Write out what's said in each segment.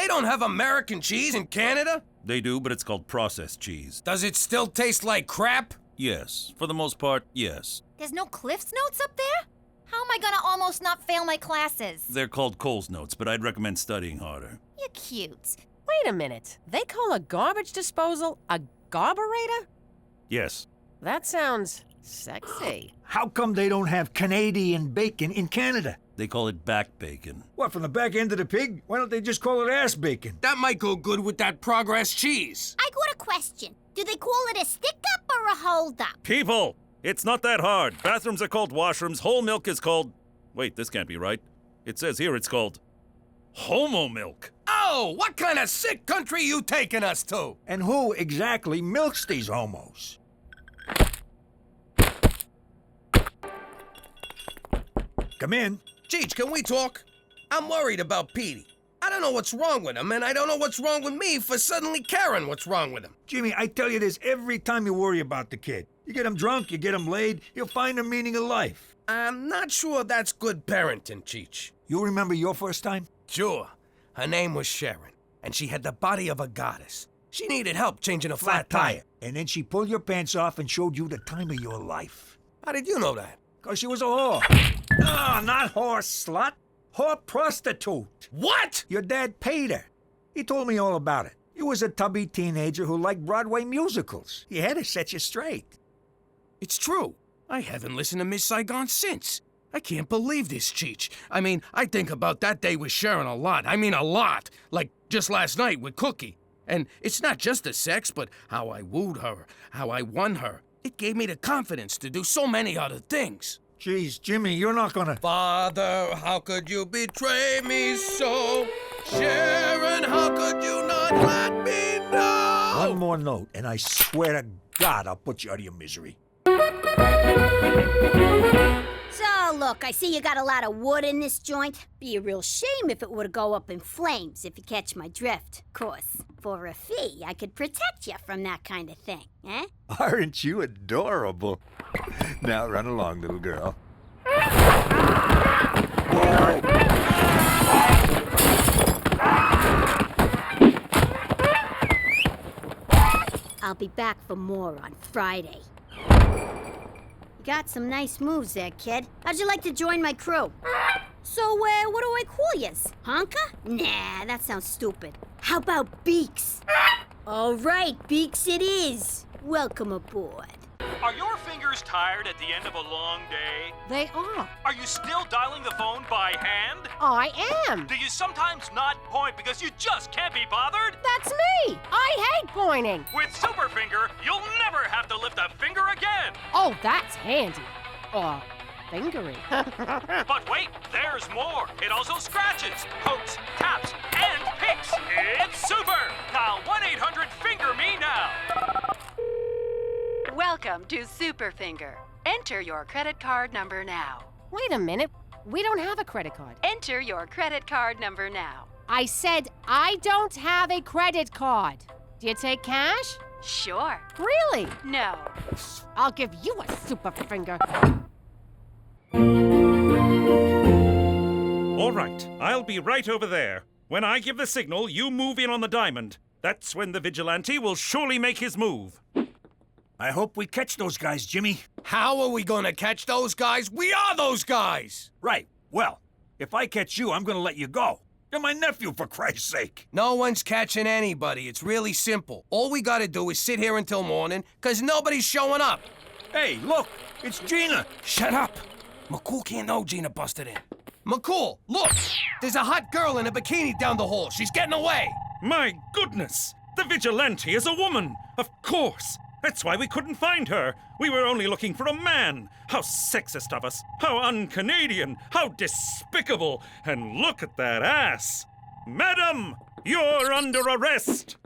They don't have American cheese in Canada? They do, but it's called processed cheese. Does it still taste like crap? Yes, for the most part, yes. There's no Cliff's Notes up there? How am I gonna almost not fail my classes? They're called Cole's Notes, but I'd recommend studying harder. You're cute. Wait a minute. They call a garbage disposal a garburator? Yes. That sounds sexy. How come they don't have Canadian bacon in Canada? They call it back bacon. What, from the back end of the pig? Why don't they just call it ass bacon? That might go good with that Progress cheese. I got a question. Do they call it a stick-up or a hold-up? People! It's not that hard. Bathrooms are called washrooms. Whole milk is called... Wait, this can't be right. It says here it's called... Homo milk. Oh, what kind of sick country you taking us to? And who exactly milks these homos? Come in. Cheech, can we talk? I'm worried about Petey. I don't know what's wrong with him, and I don't know what's wrong with me for suddenly caring what's wrong with him. Jimmy, I tell you this every time you worry about the kid. You get him drunk, you get him laid, he'll find the meaning of life. I'm not sure that's good parenting, Cheech. You remember your first time? Sure. Her name was Sharon, and she had the body of a goddess. She needed help changing a flat tire. And then she pulled your pants off and showed you the time of your life. How did you know that? 'Cause she was a whore. No, not whore slut. Whore prostitute. What? Your dad paid her. He told me all about it. You was a tubby teenager who liked Broadway musicals. He had to set you straight. It's true. I haven't listened to Miss Saigon since. I can't believe this, Cheech. I mean, I think about that day with Sharon a lot. I mean, a lot. Like just last night with Cookie. And it's not just the sex, but how I wooed her, how I won her. It gave me the confidence to do so many other things. Jeez, Jimmy, you're not gonna... Father, how could you betray me so? Sharon, how could you not let me know? One more note, and I swear to God I'll put you out of your misery. So, look, I see you got a lot of wood in this joint. Be a real shame if it were to go up in flames, if you catch my drift. Of course, for a fee, I could protect you from that kind of thing, eh? Aren't you adorable? Now run along, little girl. I'll be back for more on Friday. You got some nice moves there, kid. How'd you like to join my crew? So, what do I call yous? Honka? Nah, that sounds stupid. How about Beaks? All right, Beaks it is. Welcome aboard. Are your fingers tired at the end of a long day? They are. Are you still dialing the phone by hand? I am. Do you sometimes not point because you just can't be bothered? That's me. I hate pointing. With Superfinger, you'll never have to lift a finger again. Oh, that's handy. Or fingery. But wait, there's more. It also scratches, pokes, taps, and picks. It's super. Dial 1-800-FINGER-ME now. Welcome to Superfinger. Enter your credit card number now. Wait a minute. We don't have a credit card. Enter your credit card number now. I said I don't have a credit card. Do you take cash? Sure. Really? No. I'll give you a super finger. All right, I'll be right over there. When I give the signal, you move in on the diamond. That's when the vigilante will surely make his move. I hope we catch those guys, Jimmy. How are we gonna catch those guys? We are those guys! Right. Well, if I catch you, I'm gonna let you go. You're my nephew, for Christ's sake. No one's catching anybody. It's really simple. All we gotta do is sit here until morning, 'cause nobody's showing up. Hey, look, it's Gina. Shut up! McCool can't know Gina busted in. McCool, look! There's a hot girl in a bikini down the hall. She's getting away. My goodness! The vigilante is a woman! Of course! That's why we couldn't find her. We were only looking for a man. How sexist of us. How un-Canadian. How despicable. And look at that ass. Madam, you're under arrest.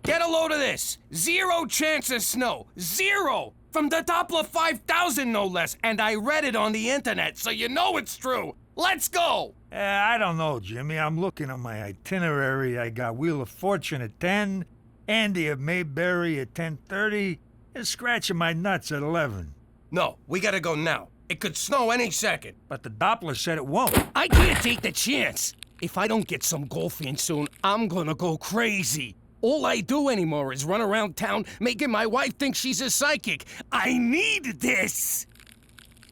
Get a load of this. 0 chance of snow. 0! From the Doppler 5000, no less. And I read it on the internet, so you know it's true. Let's go! I don't know, Jimmy. I'm looking at my itinerary. I got Wheel of Fortune at 10, Andy of Mayberry at 10:30, and scratching my nuts at 11. No, we gotta go now. It could snow any second. But the Doppler said it won't. I can't take the chance. If I don't get some golfing soon, I'm gonna go crazy. All I do anymore is run around town making my wife think she's a psychic. I need this!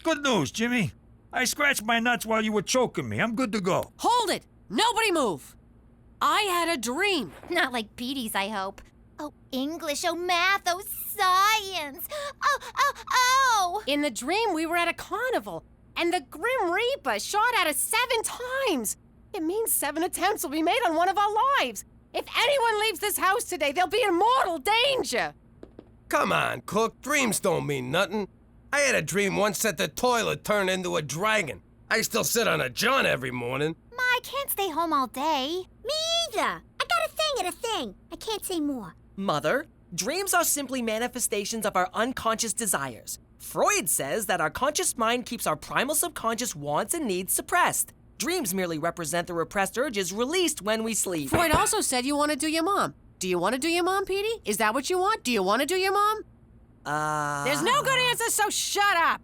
Good news, Jimmy. I scratched my nuts while you were choking me. I'm good to go. Hold it! Nobody move! I had a dream. Not like Petey's, I hope. Oh, English, oh, math, oh, science. Oh! In the dream, we were at a carnival, and the Grim Reaper shot at us 7 times. It means 7 attempts will be made on one of our lives. If anyone leaves this house today, they'll be in mortal danger. Come on, Cook. Dreams don't mean nothing. I had a dream once that the toilet turned into a dragon. I still sit on a john every morning. Ma, I can't stay home all day. Me either. I got a thing and a thing. I can't say more. Mother, dreams are simply manifestations of our unconscious desires. Freud says that our conscious mind keeps our primal subconscious wants and needs suppressed. Dreams merely represent the repressed urges released when we sleep. Freud also said you want to do your mom. Do you want to do your mom, Petey? Is that what you want? Do you want to do your mom? There's no good answer, so shut up.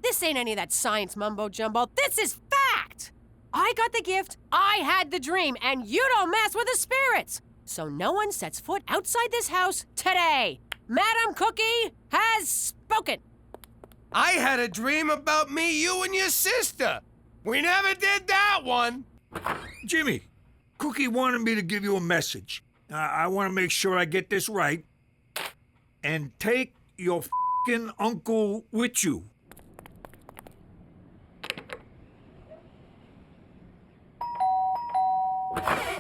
This ain't any of that science mumbo-jumbo. This is fact. I got the gift, I had the dream, and you don't mess with the spirits. So no one sets foot outside this house today. Madam Cookie has spoken. I had a dream about me, you, and your sister. We never did that one. Jimmy, Cookie wanted me to give you a message. I want to make sure I get this right. And take your f***ing uncle with you.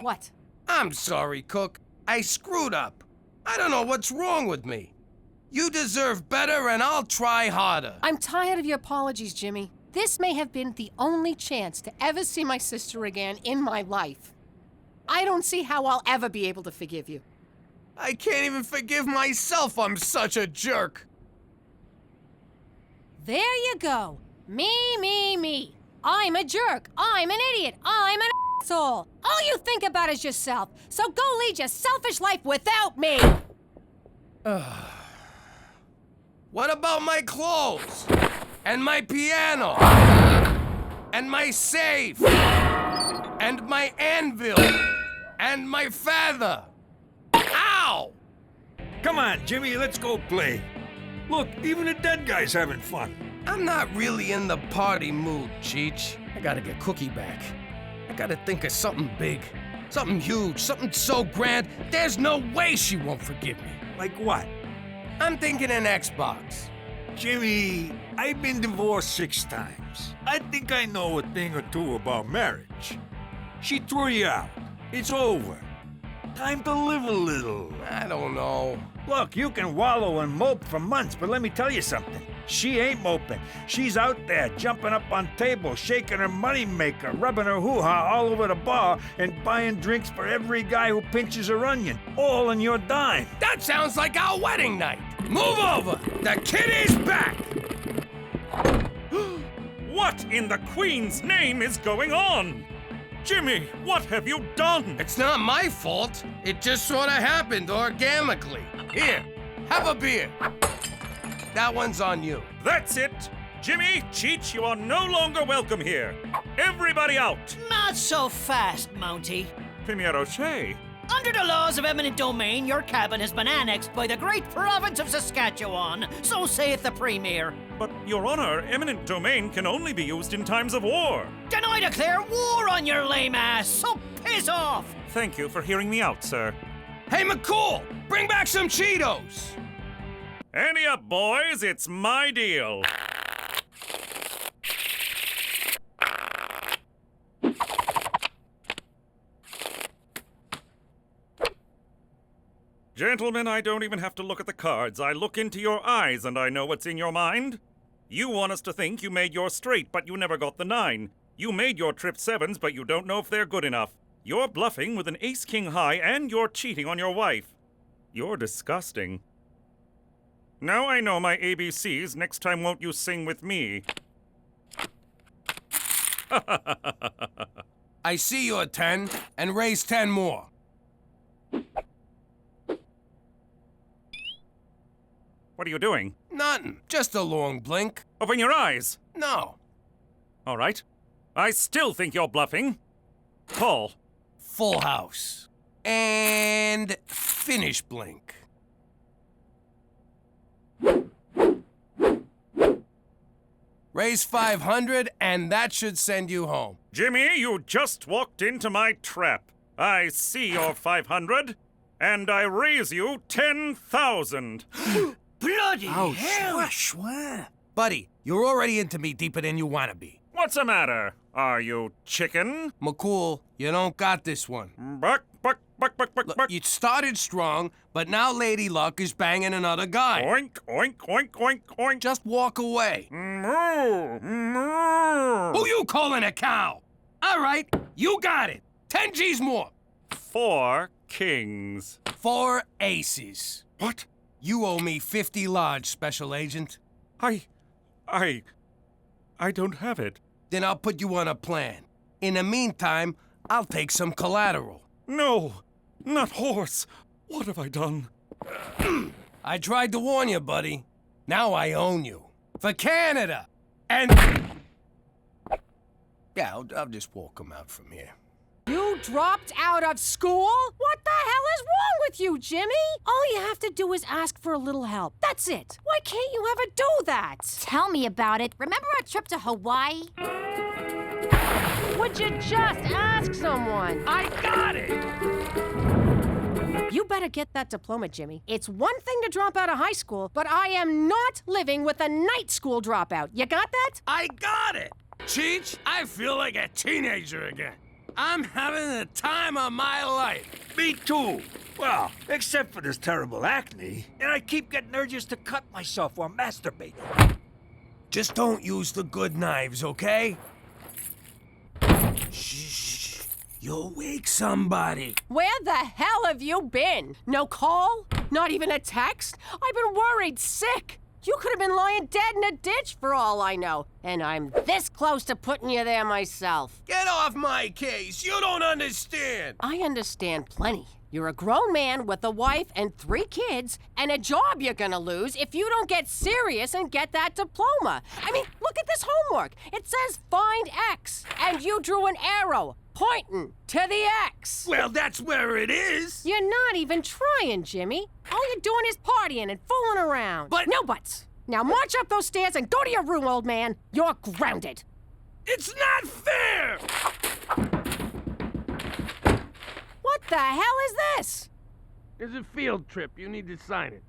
What? I'm sorry, Cook. I screwed up. I don't know what's wrong with me. You deserve better, and I'll try harder. I'm tired of your apologies, Jimmy. This may have been the only chance to ever see my sister again in my life. I don't see how I'll ever be able to forgive you. I can't even forgive myself. I'm such a jerk. There you go. Me. I'm a jerk. I'm an idiot. I'm an asshole. All you think about is yourself. So go lead your selfish life without me. What about my clothes? And my piano? And my safe? And my anvil? And my feather? Ow! Come on, Jimmy, let's go play. Look, even the dead guy's having fun. I'm not really in the party mood, Cheech. I gotta get Cookie back. I gotta think of something big. Something huge, something so grand, there's no way she won't forgive me. Like what? I'm thinking an Xbox. Jimmy, I've been divorced 6 times. I think I know a thing or two about marriage. She threw you out. It's over. Time to live a little. I don't know. Look, you can wallow and mope for months, but let me tell you something. She ain't moping. She's out there jumping up on tables, shaking her moneymaker, rubbing her hoo-ha all over the bar, and buying drinks for every guy who pinches her onion, all on your dime. That sounds like our wedding night. Move over. The kid is back. What in the Queen's name is going on? Jimmy, what have you done? It's not my fault. It just sort of happened organically. Here, have a beer. That one's on you. That's it. Jimmy, Cheech, you are no longer welcome here. Everybody out. Not so fast, Mountie. Premier O'Shea. Under the laws of eminent domain, your cabin has been annexed by the great province of Saskatchewan. So saith the Premier. But, Your Honor, eminent domain can only be used in times of war. Then I declare war on your lame ass, so piss off! Thank you for hearing me out, sir. Hey, McCool, bring back some Cheetos. Ante up, boys, it's my deal. Gentlemen, I don't even have to look at the cards. I look into your eyes and I know what's in your mind. You want us to think you made your straight, but you never got the 9. You made your trip 7s, but you don't know if they're good enough. You're bluffing with an ace-king high, and you're cheating on your wife. You're disgusting. Now I know my ABCs. Next time won't you sing with me? I see you're 10, and raise 10 more. What are you doing? Nothing. Just a long blink. Open your eyes. No. All right. I still think you're bluffing. Call. Full house. And finish blink. Raise 500, and that should send you home. Jimmy, you just walked into my trap. I see your 500, and I raise you 10,000. Bloody hell! Buddy, you're already into me deeper than you want to be. What's the matter? Are you chicken? McCool, you don't got this one. Buck, buck, buck, buck, buck, Look, buck. you started strong, but now Lady Luck is banging another guy. Oink, oink, oink, oink, oink. Just walk away. Moo, moo. Who you calling a cow? All right, you got it. 10 G's more. 4 kings. 4 aces. What? You owe me 50 large, Special Agent. I don't have it. Then I'll put you on a plan. In the meantime, I'll take some collateral. No, not horse. What have I done? I tried to warn you, buddy. Now I own you. For Canada. And... Yeah, I'll just walk him out from here. You dropped out of school? What the hell is wrong with you, Jimmy? All you have to do is ask for a little help. That's it. Why can't you ever do that? Tell me about it. Remember our trip to Hawaii? Would you just ask someone? I got it! You better get that diploma, Jimmy. It's one thing to drop out of high school, but I am not living with a night school dropout. You got that? I got it! Cheech, I feel like a teenager again. I'm having the time of my life. Me too. Well, except for this terrible acne, and I keep getting urges to cut myself while masturbating. Just don't use the good knives, okay? Shh. You'll wake somebody. Where the hell have you been? No call? Not even a text? I've been worried sick. You could have been lying dead in a ditch for all I know. And I'm this close to putting you there myself. Get off my case. You don't understand. I understand plenty. You're a grown man with a wife and 3 kids and a job you're gonna lose if you don't get serious and get that diploma. I mean, look at this homework. It says find X, and you drew an arrow pointing to the X. Well, that's where it is. You're not even trying, Jimmy. All you're doing is partying and fooling around. But... No buts. Now march up those stairs and go to your room, old man. You're grounded. It's not fair! What the hell is this? It's a field trip. You need to sign it.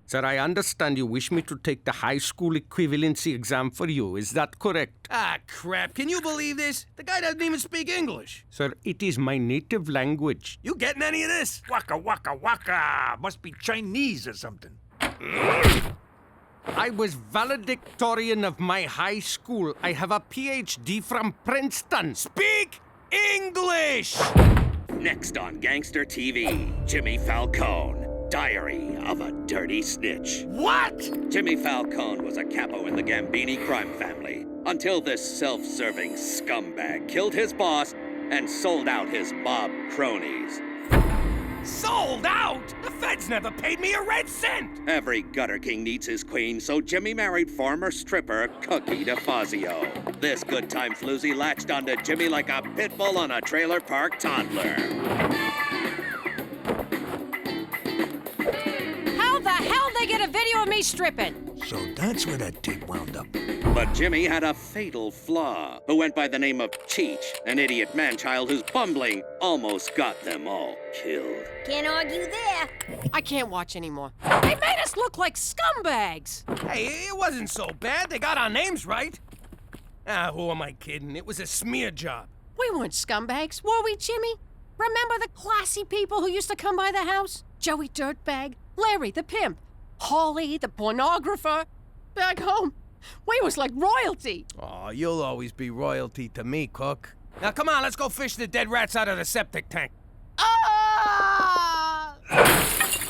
Sir, I understand you wish me to take the high school equivalency exam for you. Is that correct? Ah, crap. Can you believe this? The guy doesn't even speak English. Sir, it is my native language. You getting any of this? Waka waka waka! Must be Chinese or something. I was valedictorian of my high school. I have a PhD from Princeton. Speak English! Next on Gangster TV, Jimmy Falcone, Diary of a Dirty Snitch. What? Jimmy Falcone was a capo in the Gambini crime family until this self-serving scumbag killed his boss and sold out his mob cronies. Sold out? The feds never paid me a red cent! Every gutter king needs his queen, so Jimmy married former stripper Cookie DeFazio. This good time floozy latched onto Jimmy like a pit bull on a trailer park toddler. How the hell they get a video of me stripping? So that's where that tape wound up. But Jimmy had a fatal flaw, who went by the name of Cheech, an idiot man-child whose bumbling almost got them all killed. Can't argue there. I can't watch anymore. They made us look like scumbags. Hey, it wasn't so bad. They got our names right. Ah, who am I kidding? It was a smear job. We weren't scumbags, were we, Jimmy? Remember the classy people who used to come by the house? Joey Dirtbag, Larry the pimp, Holly the pornographer. Back home, we was like royalty. Oh, you'll always be royalty to me, Cook. Now, come on, let's go fish the dead rats out of the septic tank. Ah!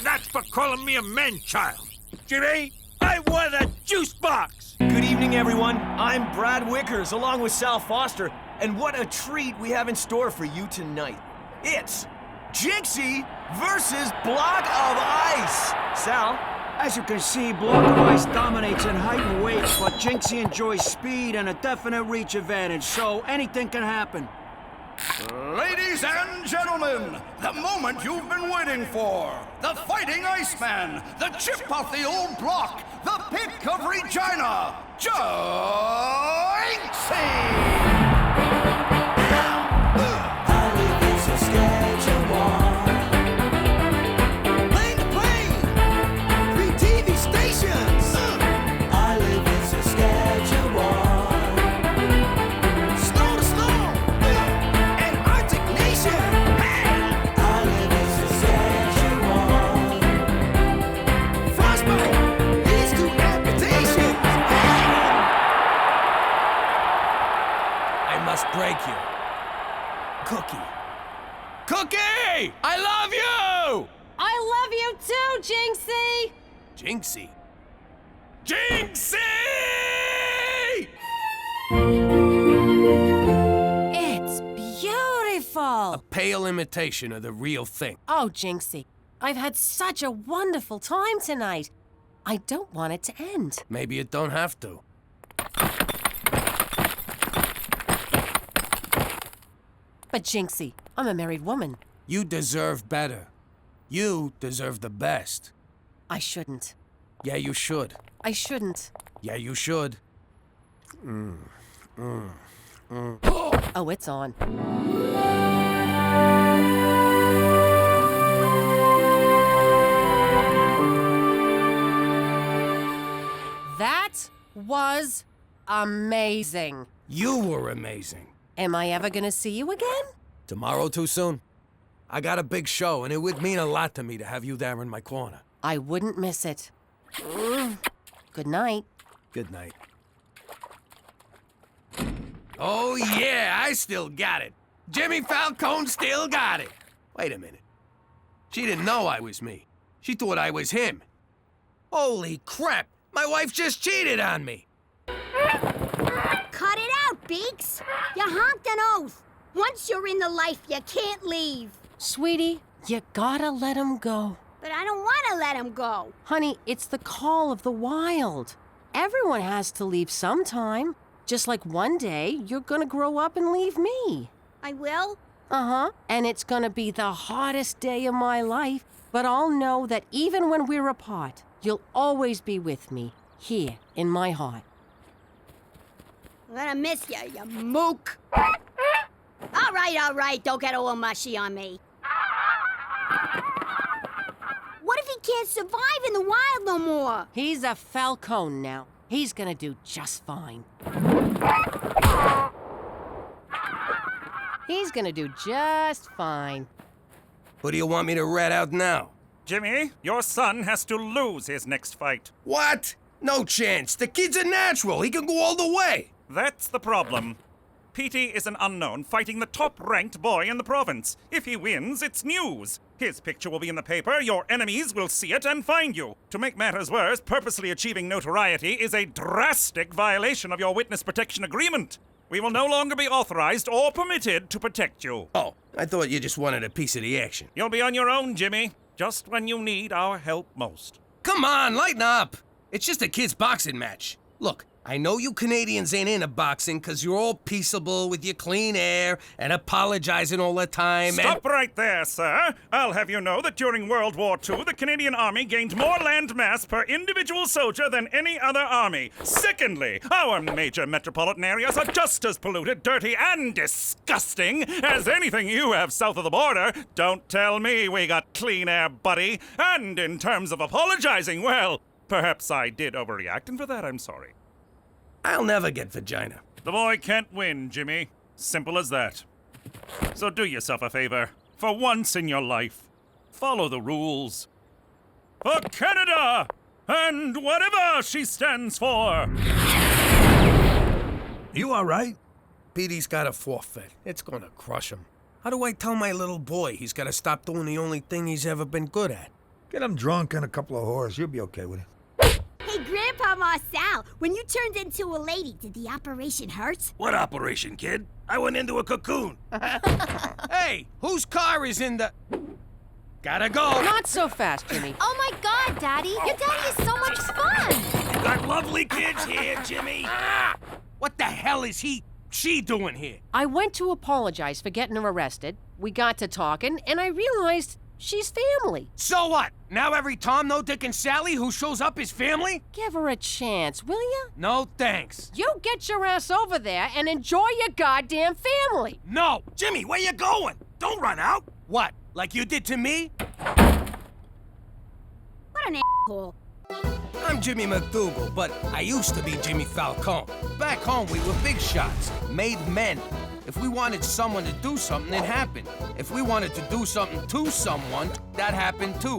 That's for calling me a man-child. Jimmy, I want a juice box. Good evening, everyone. I'm Brad Wickers, along with Sal Foster, and what a treat we have in store for you tonight. It's Jinksy versus Block of Ice. Sal? As you can see, Block of Ice dominates in height and weight, but Jinksy enjoys speed and a definite reach advantage, so anything can happen. Ladies and gentlemen, the moment you've been waiting for. The Fighting Iceman, the chip off the old block, the pick of Regina, Jinksy! Break you. Cookie. Cookie! I love you! I love you too, Jinksy! Jinksy? Jinksy! It's beautiful! A pale imitation of the real thing. Oh, Jinksy, I've had such a wonderful time tonight. I don't want it to end. Maybe it don't have to. But Jinksy, I'm a married woman. You deserve better. You deserve the best. I shouldn't. Yeah, you should. I shouldn't. Yeah, you should. Oh, it's on. That was amazing. You were amazing. Am I ever gonna see you again? Tomorrow too soon? I got a big show, and it would mean a lot to me to have you there in my corner. I wouldn't miss it. Good night. Good night. Oh, yeah, I still got it. Jimmy Falcone still got it. Wait a minute. She didn't know I was me. She thought I was him. Holy crap! My wife just cheated on me. Cut it out, Beaks. You honked an oath. Once you're in the life, you can't leave. Sweetie, you gotta let him go. But I don't want to let him go. Honey, it's the call of the wild. Everyone has to leave sometime. Just like one day, you're gonna grow up and leave me. I will? Uh-huh. And it's gonna be the hardest day of my life, but I'll know that even when we're apart, you'll always be with me, here in my heart. I'm gonna miss you, you mook. All right, don't get all mushy on me. What if he can't survive in the wild no more? He's a Falcone now. He's gonna do just fine. He's gonna do just fine. Who do you want me to rat out now? Jimmy, your son has to lose his next fight. What? No chance. The kid's a natural. He can go all the way. That's the problem. Petey is an unknown fighting the top-ranked boy in the province. If he wins, it's news. His picture will be in the paper, your enemies will see it and find you. To make matters worse, purposely achieving notoriety is a drastic violation of your witness protection agreement. We will no longer be authorized or permitted to protect you. Oh, I thought you just wanted a piece of the action. You'll be on your own, Jimmy, just when you need our help most. Come on, lighten up. It's just a kid's boxing match. Look, I know you Canadians ain't into boxing because you're all peaceable with your clean air and apologizing all the time. Stop right there, sir. I'll have you know that during World War II, the Canadian Army gained more land mass per individual soldier than any other army. Secondly, our major metropolitan areas are just as polluted, dirty, and disgusting as anything you have south of the border. Don't tell me we got clean air, buddy. And in terms of apologizing, well, perhaps I did overreact, and for that I'm sorry. I'll never get vagina. The boy can't win, Jimmy. Simple as that. So do yourself a favor. For once in your life, follow the rules. For Canada! And whatever she stands for! You all right? Petey's got a forfeit. It's gonna crush him. How do I tell my little boy he's gotta stop doing the only thing he's ever been good at? Get him drunk and a couple of whores. You'll be okay with it. Hey, Grandpa Marcel, when you turned into a lady, did the operation hurt? What operation, kid? I went into a cocoon. Hey, whose car is in the... Gotta go. Not so fast, Jimmy. Oh my God, Daddy! Your daddy is so much fun! You got lovely kids here, Jimmy. What the hell is he... she doing here? I went to apologize for getting her arrested. We got to talking, and I realized she's family. So what? Now every Tom, no Dick, and Sally who shows up is family? Give her a chance, will ya? No thanks. You get your ass over there and enjoy your goddamn family. No! Jimmy, where you going? Don't run out! What, like you did to me? What an asshole. I'm Jimmy MacDougal, but I used to be Jimmy Falcone. Back home, we were big shots, made men. If we wanted someone to do something, it happened. If we wanted to do something to someone, that happened too.